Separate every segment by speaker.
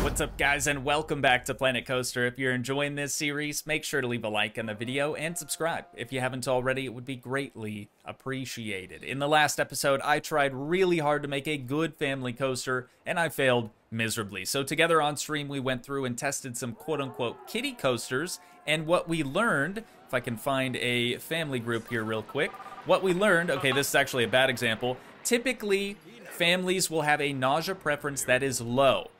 Speaker 1: What's up, guys, and welcome back to Planet Coaster. If you're enjoying this series, make sure to leave a like on the video and subscribe. If you haven't already, it would be greatly appreciated. In the last episode, I tried really hard to make a good family coaster, and I failed miserably. So together on stream, we went through and tested some quote-unquote kiddie coasters, and what we learned, if I can find a family group here real quick, what we learned, okay, this is actually a bad example, typically families will have a nausea preference that is low.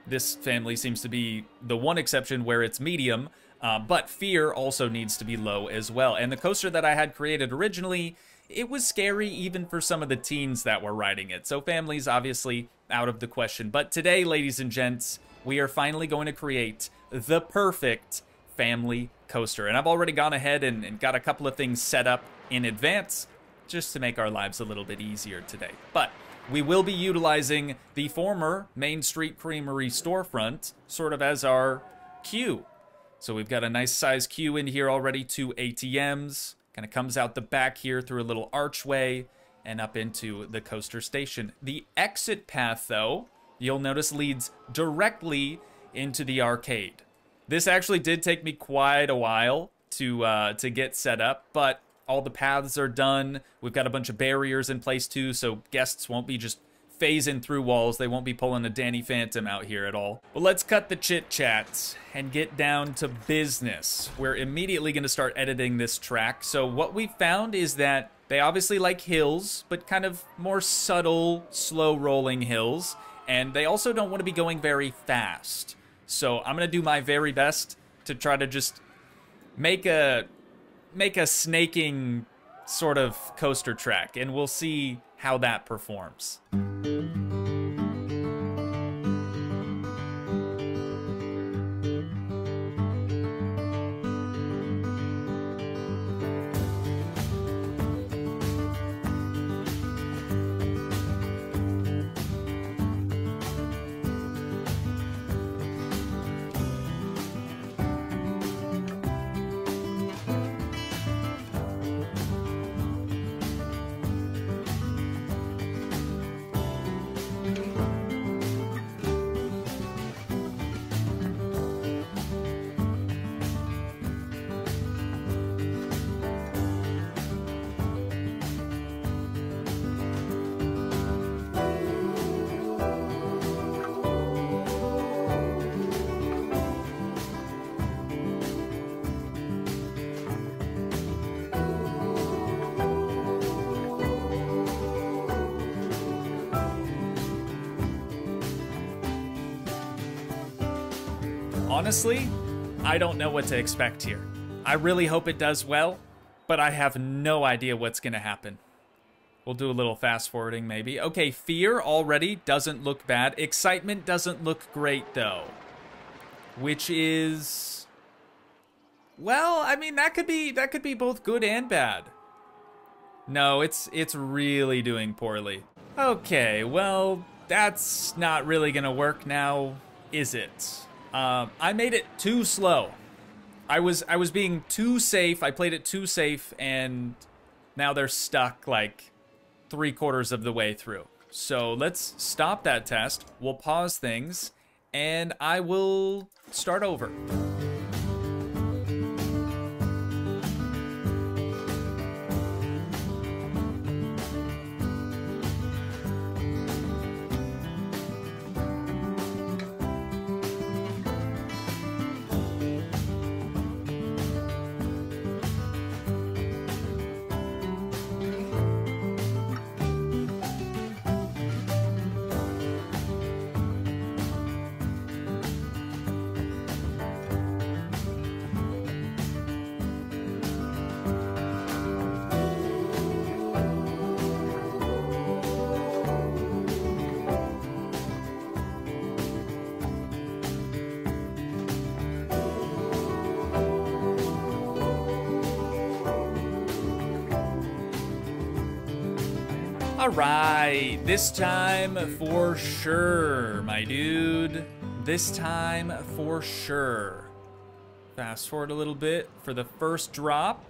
Speaker 1: This family seems to be the one exception where it's medium, but fear also needs to be low as well. And the coaster that I had created originally, it was scary even for some of the teens that were riding it. So families obviously out of the question. But today, ladies and gents, we are finally going to create the perfect family coaster. And I've already gone ahead and got a couple of things set up in advance just to make our lives a little bit easier today. But we will be utilizing the former Main Street Creamery storefront sort of as our queue. So we've got a nice size queue in here already, 2 ATMs. Kind of comes out the back here through a little archway and up into the coaster station. The exit path, though, you'll notice leads directly into the arcade. This actually did take me quite a while to get set up, but all the paths are done. We've got a bunch of barriers in place too, so guests won't be just phasing through walls. They won't be pulling a Danny Phantom out here at all. Well, let's cut the chit-chats and get down to business. We're immediately going to start editing this track. So what we found is that they obviously like hills, but kind of more subtle, slow-rolling hills. And they also don't want to be going very fast. So I'm going to do my very best to try to just make a snaking sort of coaster track, and we'll see how that performs. Honestly, I don't know what to expect here. I really hope it does well, but I have no idea what's gonna happen. We'll do a little fast forwarding maybe. Okay, fear already doesn't look bad. Excitement doesn't look great though. Which is, well, I mean, that could be both good and bad. No, it's really doing poorly. Okay, well, that's not really gonna work now, is it? I made it too slow. I was being too safe. I played it too safe, and now they're stuck like 3/4 of the way through. So let's stop that test. We'll pause things, and I will start over. All right, this time for sure, my dude. This time for sure. Fast forward a little bit for the first drop.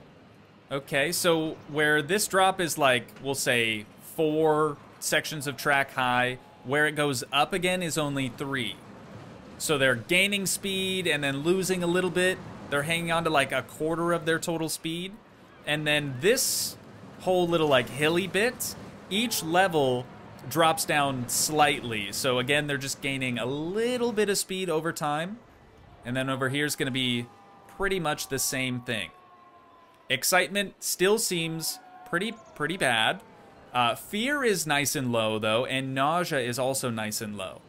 Speaker 1: Okay, so where this drop is like, we'll say 4 sections of track high, where it goes up again is only 3. So they're gaining speed and then losing a little bit. They're hanging on to like a quarter of their total speed. And then this whole little like hilly bit, each level drops down slightly. So again, they're just gaining a little bit of speed over time. And then over here is going to be pretty much the same thing. Excitement still seems pretty bad. Fear is nice and low though, and nausea is also nice and low.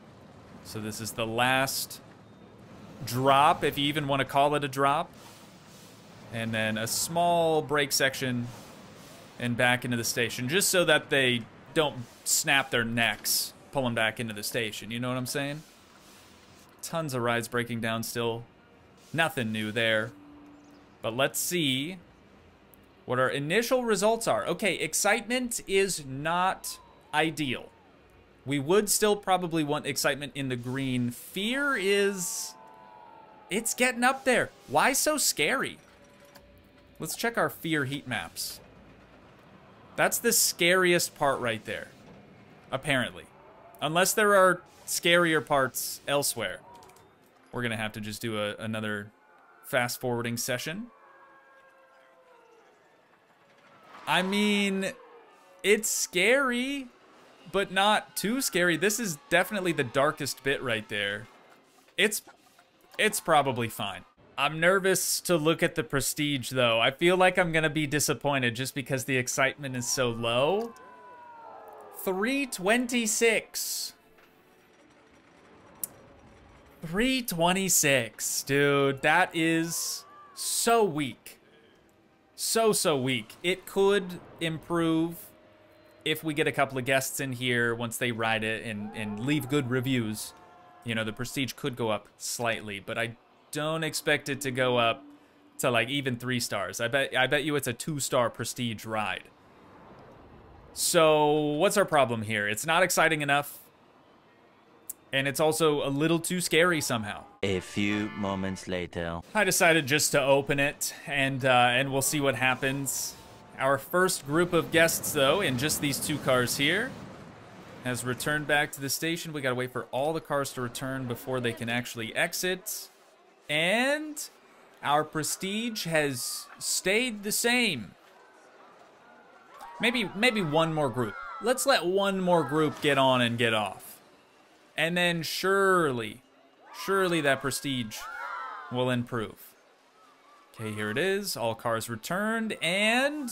Speaker 1: So this is the last drop, if you even want to call it a drop. And then a small break section and back into the station, just so that they don't snap their necks pulling back into the station. You know what I'm saying? Tons of rides breaking down still. Nothing new there. But let's see what our initial results are. Okay, excitement is not ideal. We would still probably want excitement in the green. Fear is... it's getting up there. Why so scary? Let's check our fear heat maps. That's the scariest part right there, apparently. Unless there are scarier parts elsewhere. We're gonna have to just do another fast forwarding session. I mean, it's scary, but not too scary. This is definitely the darkest bit right there. It's probably fine. I'm nervous to look at the prestige, though. I feel like I'm gonna be disappointed just because the excitement is so low. 326. 326, dude. That is so weak. So weak. It could improve if we get a couple of guests in here once they ride it and leave good reviews. You know, the prestige could go up slightly, but I don't expect it to go up to like even 3 stars. I bet you it's a 2-star prestige ride. So what's our problem here? It's not exciting enough, and it's also a little too scary somehow.
Speaker 2: A few moments later.
Speaker 1: I decided just to open it, and we'll see what happens. Our first group of guests, though, in just these 2 cars here, has returned back to the station. We gotta wait for all the cars to return before they can actually exit. And our prestige has stayed the same. Maybe one more group. Let's let one more group get on and get off. And then surely that prestige will improve. Okay, here it is. All cars returned, and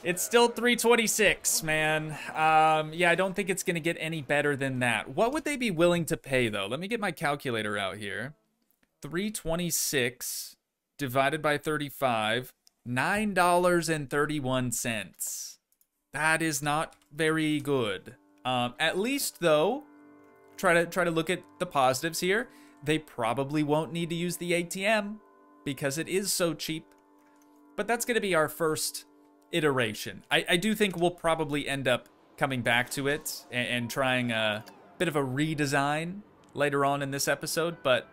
Speaker 1: it's still 326, man. Yeah, I don't think it's gonna get any better than that. What would they be willing to pay, though? Let me get my calculator out here. 326 divided by 35, $9.31. That is not very good. At least, though, try to look at the positives here. They probably won't need to use the ATM because it is so cheap. But that's gonna be our first iteration. I do think we'll probably end up coming back to it and trying a bit of a redesign later on in this episode, but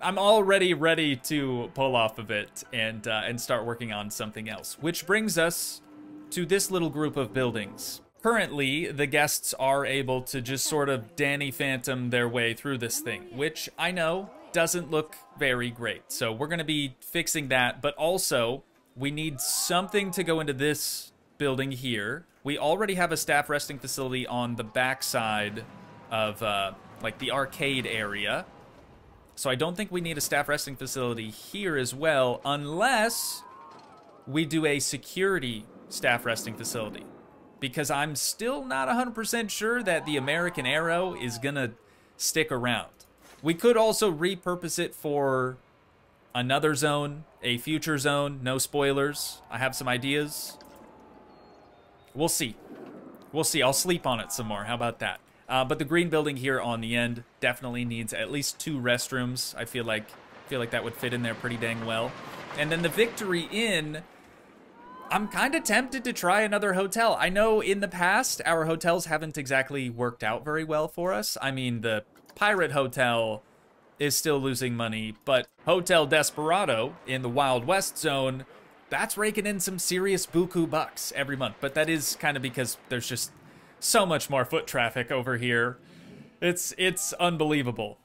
Speaker 1: I'm already ready to pull off of it and start working on something else, which brings us to this little group of buildings. Currently, the guests are able to just sort of Danny Phantom their way through this thing, which I know doesn't look very great. So we're gonna be fixing that, but also we need something to go into this building here. We already have a staff resting facility on the backside of like the arcade area. So I don't think we need a staff resting facility here as well, unless we do a security staff resting facility. Because I'm still not 100% sure that the American Arrow is gonna stick around. We could also repurpose it for another zone, a future zone, no spoilers. I have some ideas. We'll see. We'll see. I'll sleep on it some more. How about that? But the green building here on the end definitely needs at least 2 restrooms. I feel like that would fit in there pretty dang well. And then the Victory Inn, I'm kind of tempted to try another hotel. I know in the past, our hotels haven't exactly worked out very well for us. I mean, the Pirate Hotel is still losing money, but Hotel Desperado in the Wild West zone, that's raking in some serious buku bucks every month. But that is kind of because there's just so much more foot traffic over here. It's unbelievable.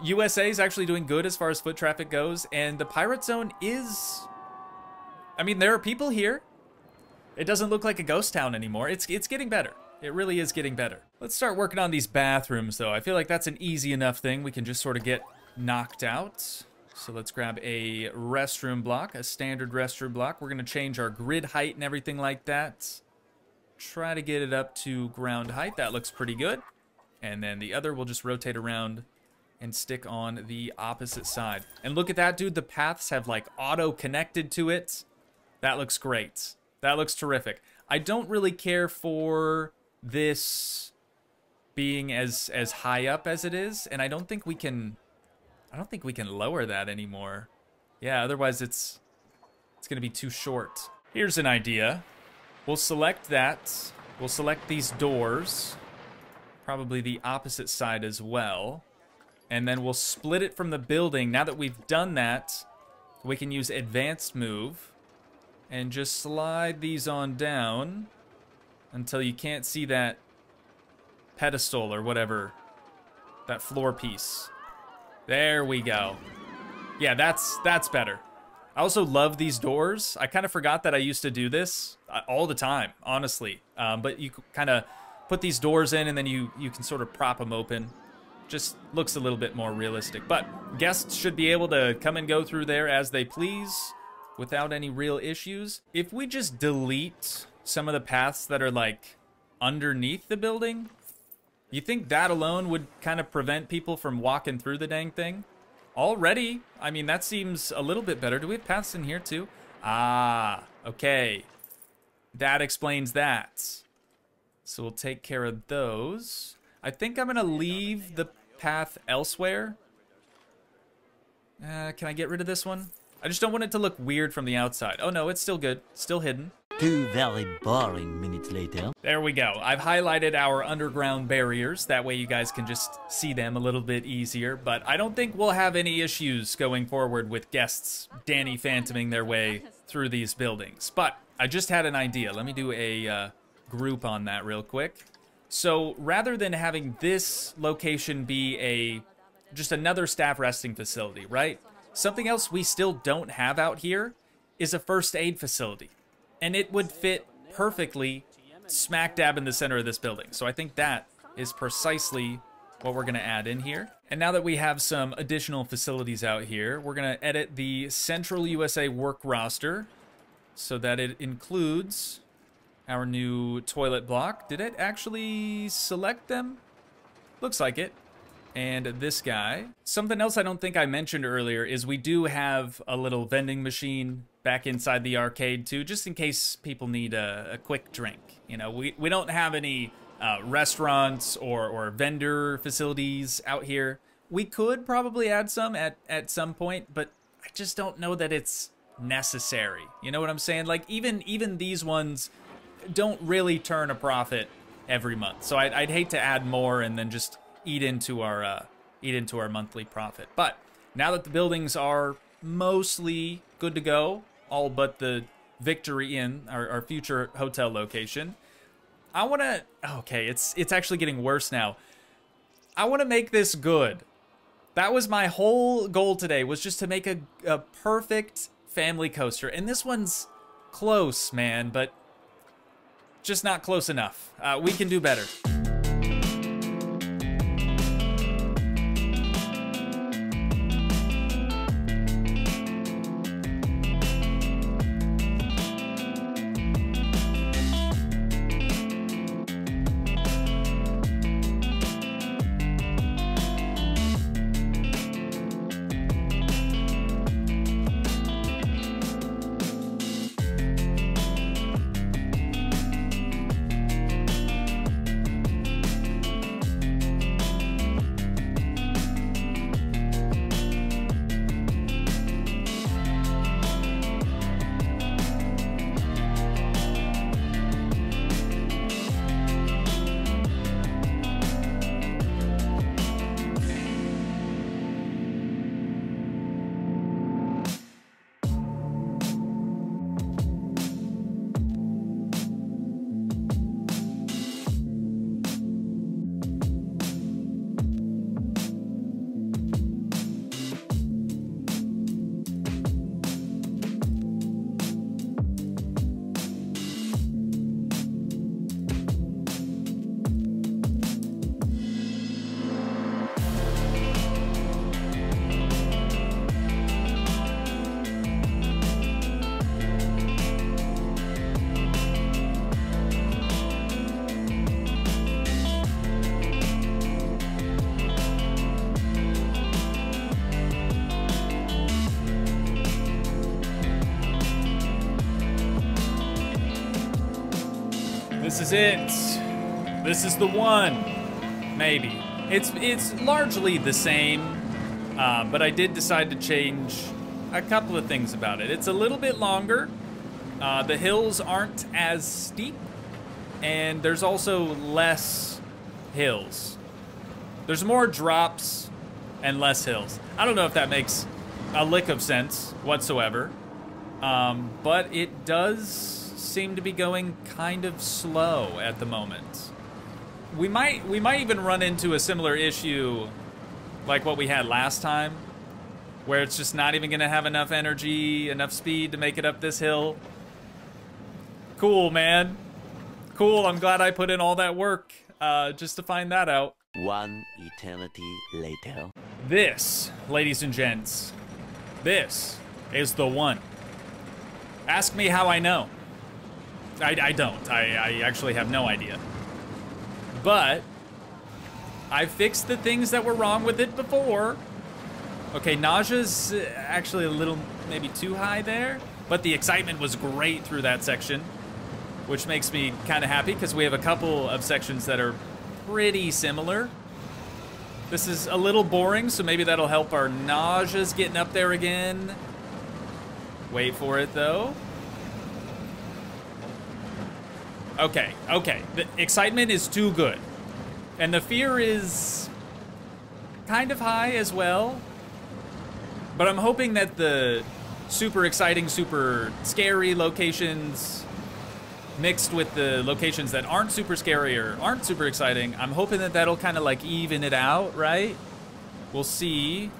Speaker 1: USA is actually doing good as far as foot traffic goes, and the pirate zone is... I mean, there are people here. It doesn't look like a ghost town anymore. It's getting better. It really is getting better. Let's start working on these bathrooms, though. I feel like that's an easy enough thing. We can just sort of get knocked out. So let's grab a restroom block, a standard restroom block. We're going to change our grid height and everything like that. Try to get it up to ground height. That looks pretty good. And then the other we'll just rotate around and stick on the opposite side. And look at that, dude. The paths have like auto connected to it. That looks great. That looks terrific. I don't really care for this being as high up as it is, and I don't think we can lower that anymore. Yeah, otherwise it's gonna be too short. Here's an idea. We'll select that. We'll select these doors. Probably the opposite side as well. And then we'll split it from the building. Now that we've done that, we can use advanced move and just slide these on down until you can't see that pedestal or whatever, that floor piece. There we go. Yeah, that's better. I also love these doors. I kind of forgot that I used to do this all the time, honestly. But you kind of put these doors in and then you can sort of prop them open. Just looks a little bit more realistic. But guests should be able to come and go through there as they please without any real issues. If we just delete some of the paths that are like underneath the building, you think that alone would kind of prevent people from walking through the dang thing? Already, I mean, that seems a little bit better. Do we have paths in here too? Ah, okay. That explains that. So we'll take care of those. I think I'm gonna leave the path elsewhere. Can I get rid of this one? I just don't want it to look weird from the outside. Oh no, it's still good, still hidden.
Speaker 2: 2 very boring minutes later.
Speaker 1: There we go. I've highlighted our underground barriers. That way you guys can just see them a little bit easier. But I don't think we'll have any issues going forward with guests Danny Phantoming their way through these buildings. But I just had an idea. Let me do a group on that real quick. So rather than having this location be just another staff resting facility, right? Something else we still don't have out here is a first aid facility. And it would fit perfectly smack dab in the center of this building. So I think that is precisely what we're gonna add in here. And now that we have some additional facilities out here, we're gonna edit the Central USA work roster so that it includes our new toilet block. Did it actually select them? Looks like it. And this guy. Something else I don't think I mentioned earlier is we do have a little vending machine back inside the arcade too, just in case people need a quick drink. You know, we don't have any restaurants or vendor facilities out here. We could probably add some at some point, but I just don't know that it's necessary. You know what I'm saying? Like even these ones don't really turn a profit every month. So I'd hate to add more and then just eat into our monthly profit. But now that the buildings are mostly good to go, all but the Victory Inn, our future hotel location, I want to... Okay, it's actually getting worse now. I want to make this good. That was my whole goal today, was just to make a perfect family coaster. And this one's close, man, but just not close enough. We can do better. is it. This is the one. Maybe. It's largely the same, but I did decide to change a couple of things about it. It's a little bit longer. The hills aren't as steep, and there's also less hills. There's more drops and less hills. I don't know if that makes a lick of sense whatsoever, but it does seem to be going kind of slow at the moment. We might even run into a similar issue like what we had last time, where it's just not even gonna have enough energy, enough speed to make it up this hill. Cool, man. Cool, I'm glad I put in all that work just to find that out.
Speaker 2: One eternity later.
Speaker 1: This, ladies and gents, this is the one. Ask me how I know. I don't. I actually have no idea. But I fixed the things that were wrong with it before. Okay, nausea's actually a little maybe too high there, but the excitement was great through that section, which makes me kind of happy because we have a couple of sections that are pretty similar. This is a little boring, so maybe that'll help our nauseas getting up there again. Wait for it though. Okay, okay. The excitement is too good. And the fear is kind of high as well. But I'm hoping that the super exciting, super scary locations mixed with the locations that aren't super scary or aren't super exciting, I'm hoping that that'll kind of like even it out, right? We'll see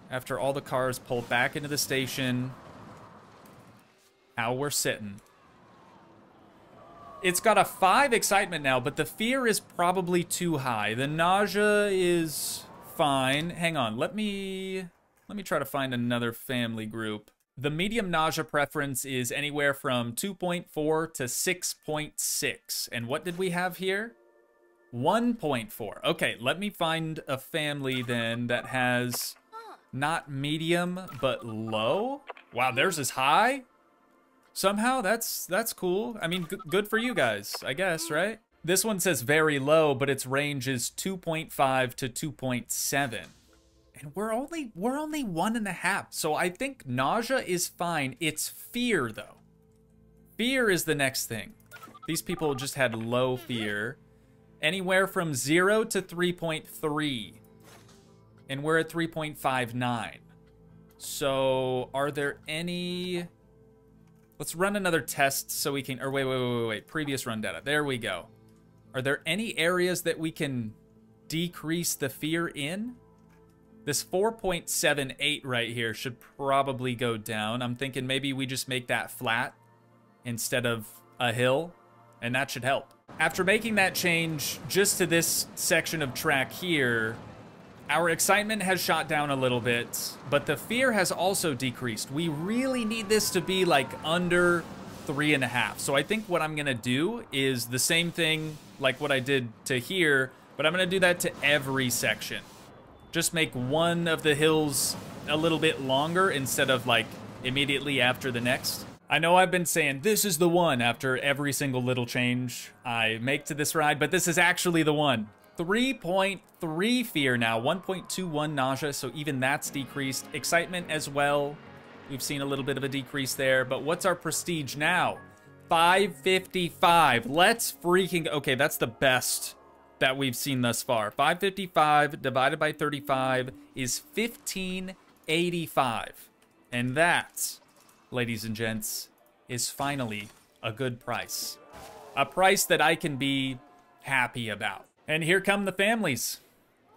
Speaker 1: after all the cars pull back into the station how we're sitting. It's got a 5 excitement now, but the fear is probably too high. The nausea is fine. Hang on, let me try to find another family group. The medium nausea preference is anywhere from 2.4 to 6.6. And what did we have here? 1.4. Okay, let me find a family then that has not medium, but low. Wow, theirs is high? Somehow, that's cool. I mean, good for you guys, I guess, right? This one says very low, but its range is 2.5 to 2.7. And we're only 1.5, so I think nausea is fine. It's fear, though. Fear is the next thing. These people just had low fear. Anywhere from 0 to 3.3. And we're at 3.59. So, are there any... Let's run another test so we can... Or wait. Previous run data. There we go. Are there any areas that we can decrease the fear in? This 4.78 right here should probably go down. I'm thinking maybe we just make that flat instead of a hill, and that should help. After making that change just to this section of track here, our excitement has shot down a little bit, but the fear has also decreased. We really need this to be like under 3.5. So I think what I'm gonna do is the same thing like what I did to here, but I'm gonna do that to every section. Just make one of the hills a little bit longer instead of like immediately after the next. I know I've been saying this is the one after every single little change I make to this ride, but this is actually the one. 3.3 fear now, 1.21 nausea, so even that's decreased. Excitement as well. We've seen a little bit of a decrease there, but what's our prestige now? 555. Let's freaking... Okay, that's the best that we've seen thus far. 555 divided by 35 is 1585. And that, ladies and gents, is finally a good price. A price that I can be happy about. And here come the families.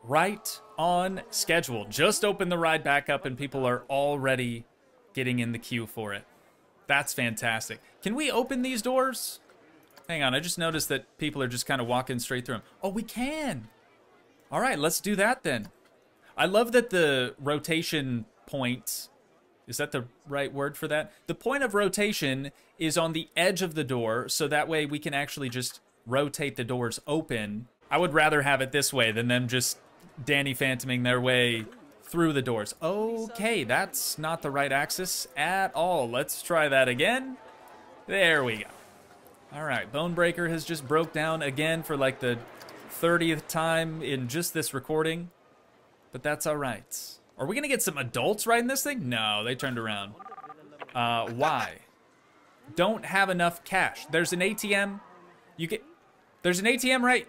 Speaker 1: Right on schedule. Just opened the ride back up and people are already getting in the queue for it. That's fantastic. Can we open these doors? Hang on, I just noticed that people are just kind of walking straight through them. Oh, we can. All right, let's do that then. I love that the rotation point, is that the right word for that? The point of rotation is on the edge of the door, so that way we can actually just rotate the doors open. I would rather have it this way than them just Danny Phantoming their way through the doors. Okay, that's not the right axis at all. Let's try that again. There we go. All right, Bonebreaker has just broke down again for like the 30th time in just this recording. But that's all right. Are we gonna get some adults riding this thing? No, they turned around. Why? Don't have enough cash. There's an ATM. There's an ATM right.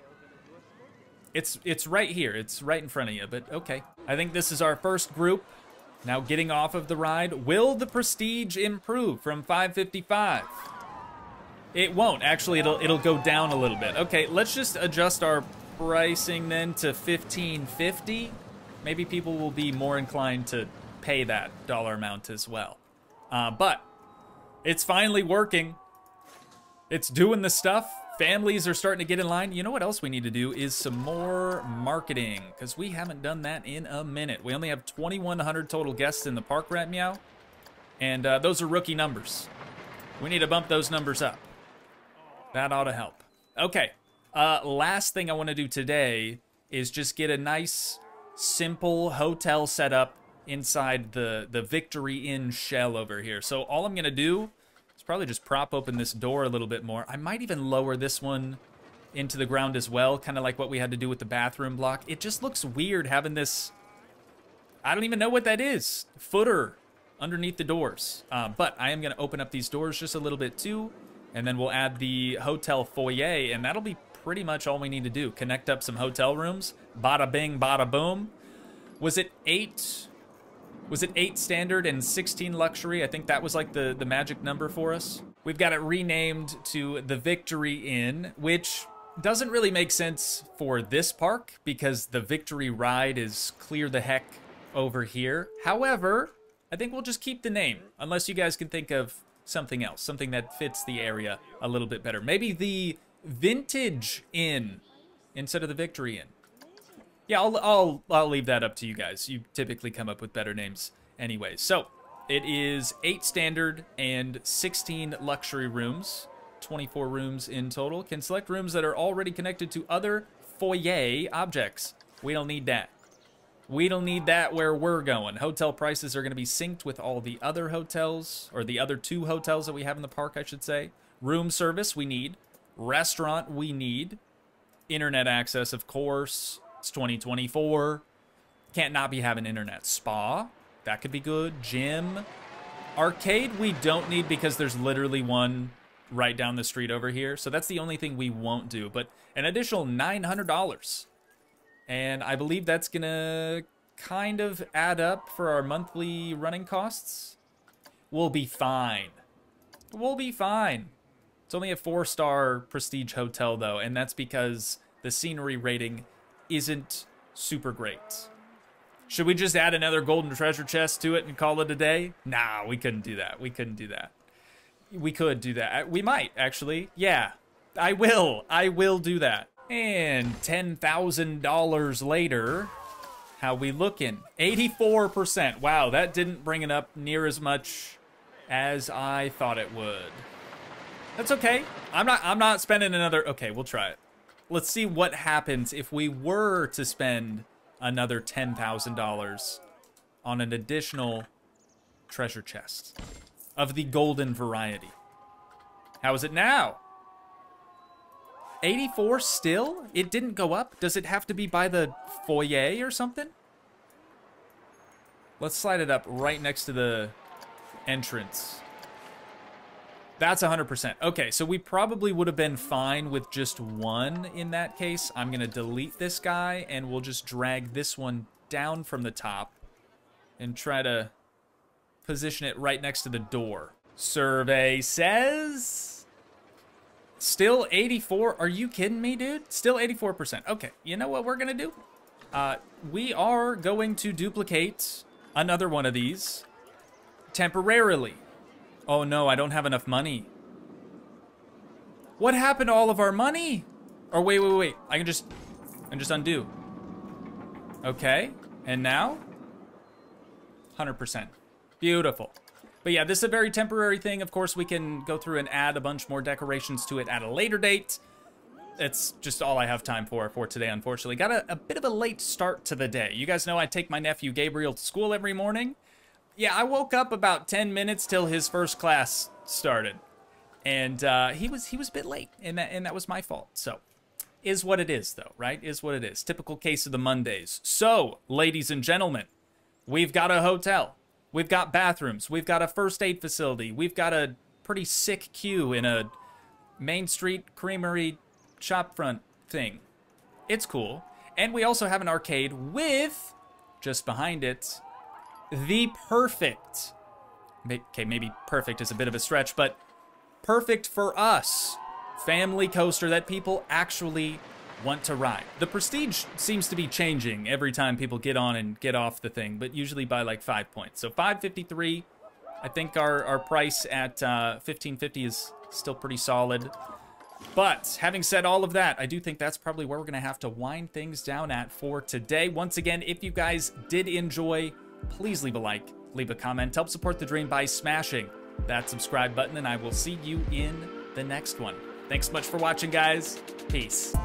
Speaker 1: It's right here. It's right in front of you, but okay. I think this is our first group. Now getting off of the ride. Will the prestige improve from 555? It won't. Actually, it'll go down a little bit. Okay, let's just adjust our pricing then to 1550. Maybe people will be more inclined to pay that dollar amount as well. But it's finally working. It's doing the stuff. Families are starting to get in line. You know what else we need to do is some more marketing, because we haven't done that in a minute. We only have 2,100 total guests in the park, Rat Meow, and those are rookie numbers. We need to bump those numbers up. That ought to help. Okay, last thing I want to do today is just get a nice, simple hotel setup inside the Victory Inn shell over here. So all I'm going to do is probably just prop open this door a little bit more. I might even lower this one into the ground as well, kind of like what we had to do with the bathroom block. It just looks weird having this, I don't even know what that is, footer underneath the doors. But I am going to open up these doors just a little bit too, and then we'll add the hotel foyer, and that'll be pretty much all we need to do. Connect up some hotel rooms. Bada bing, bada boom. Was it 8 standard and 16 luxury? I think that was like the magic number for us. We've got it renamed to the Victory Inn, which doesn't really make sense for this park because the Victory ride is clear the heck over here. However, I think we'll just keep the name, unless you guys can think of something else, something that fits the area a little bit better. Maybe the Vintage Inn instead of the Victory Inn. Yeah, I'll leave that up to you guys. You typically come up with better names anyways. So it is 8 standard and 16 luxury rooms, 24 rooms in total. Can select rooms that are already connected to other foyer objects. We don't need that. We don't need that where we're going. Hotel prices are going to be synced with all the other hotels, or the other 2 hotels that we have in the park, I should say. Room service, we need. Restaurant, we need. Internet access, of course. It's 2024. Can't not be having internet. Spa, that could be good. Gym. Arcade, we don't need because there's literally one right down the street over here. So that's the only thing we won't do. But an additional $900. And I believe that's gonna kind of add up for our monthly running costs. We'll be fine. We'll be fine. It's only a 4-star prestige hotel though, and that's because the scenery rating isn't super great. Should we just add another golden treasure chest to it and call it a day? Nah, we couldn't do that. We couldn't do that. We could do that. We might, actually. Yeah, I will. I will do that. And $10,000 later, how we looking? 84%. Wow, that didn't bring it up near as much as I thought it would. That's okay. I'm not spending another. Okay, we'll try it. Let's see what happens if we were to spend another $10,000 on an additional treasure chest of the golden variety. How is it now? 84 still? It didn't go up? Does it have to be by the foyer or something? Let's slide it up right next to the entrance. That's 100%. Okay, so we probably would have been fine with just one in that case. I'm going to delete this guy, and we'll just drag this one down from the top and try to position it right next to the door. Survey says... Still 84? Are you kidding me, dude? Still 84%. Okay, you know what we're going to do? We are going to duplicate another one of these temporarily. Oh no, I don't have enough money. What happened to all of our money? Or wait. I can just undo. Okay, and now? 100%. Beautiful. But yeah, this is a very temporary thing. Of course, we can go through and add a bunch more decorations to it at a later date. It's just all I have time for today, unfortunately. Got a bit of a late start to the day. You guys know I take my nephew Gabriel to school every morning. Yeah, I woke up about 10 minutes till his first class started. And he was a bit late, and that was my fault. So, is what it is, though, right? Is what it is. Typical case of the Mondays. So, ladies and gentlemen, we've got a hotel. We've got bathrooms. We've got a first aid facility. We've got a pretty sick queue in a Main Street Creamery shopfront thing. It's cool. And we also have an arcade with, just behind it, the perfect, okay, maybe perfect is a bit of a stretch, but perfect for us family coaster that people actually want to ride. The prestige seems to be changing every time people get on and get off the thing, but usually by like 5 points. So $5.53, I think our price at $15.50 is still pretty solid. But having said all of that, I do think that's probably where we're gonna have to wind things down at for today. Once again, if you guys did enjoy, please leave a like, leave a comment, help support the dream by smashing that subscribe button, and I will see you in the next one. Thanks so much for watching, guys. Peace.